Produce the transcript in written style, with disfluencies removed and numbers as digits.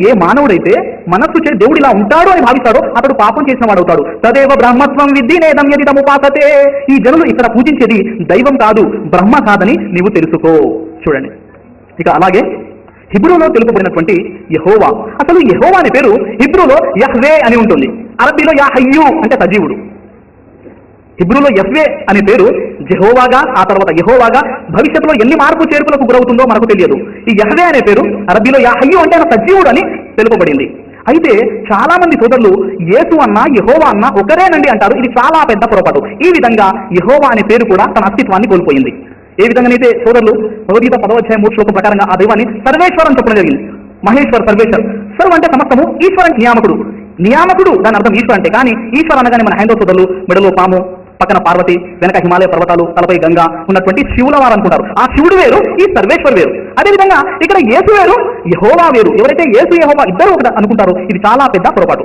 ఏ మానవుడైతే మనస్సు దేవుడు ఇలా ఉంటాడు అని భావిస్తాడో అతడు పాపం చేసిన వాడు అవుతాడు. తదేవ బ్రహ్మత్వం విద్ధి నేదం యది తముపాసతే. ఈ జనులు ఇక్కడ పూజించేది దైవం కాదు, బ్రహ్మ కాదని నీవు తెలుసుకో. చూడండి, ఇక అలాగే హిబ్రూలో తెలుపబడినటువంటి యెహోవా, అసలు యెహోవా అనే పేరు హిబ్రూలో యహ్వే అని ఉంటుంది. అరబ్బీలో యాహయ్యు అంటే సజీవుడు. హిబ్రూలో యహ్వే అనే పేరు జెహోవాగా, ఆ తర్వాత యెహోవాగా భవిష్యత్తులో ఎన్ని మార్పు చేర్పులకు గురవుతుందో మనకు తెలియదు. ఈ యహ్వే అనే పేరు అరబ్బీలో యాహయ్యు అంటే సజీవుడు అని తెలుపబడింది. అయితే చాలా మంది సోదరులు యేసు అన్న యెహోవా అన్న ఒకరేనండి అంటారు. ఇది చాలా పెద్ద పొరపాటు. ఈ విధంగా యెహోవా అనే పేరు కూడా తన అస్తిత్వాన్ని కోల్పోయింది. ఏ విధంగానైతే సోదరులు భగవద్గీత 10వ అధ్యాయం 3వ శ్లోకం ప్రకారంగా ఆ దైవాన్ని సర్వేశ్వరం చెప్పడం జరిగింది. మహేశ్వర్, సర్వేశ్వర్. సర్వ అంటే సమస్తము, ఈశ్వరం నియామకుడు. నియామకుడు దాని అర్థం ఈశ్వర్ అంటే. కానీ ఈశ్వర్ అనగానే మన హైందవ సోదరులు మెడలో పాము, పక్కన పార్వతి, వెనక హిమాలయ పర్వతాలు, తలపై గంగా ఉన్నటువంటి శివుల వారు అనుకుంటారు. ఆ శివుడు వేరు, ఈ సర్వేశ్వర్ వేరు. అదేవిధంగా ఇక్కడ యేసు వేరు, యెహోవా వేరు. ఎవరైతే యేసు యెహోవా ఇద్దరు ఒకటి అనుకుంటారో ఇది చాలా పెద్ద పొరపాటు.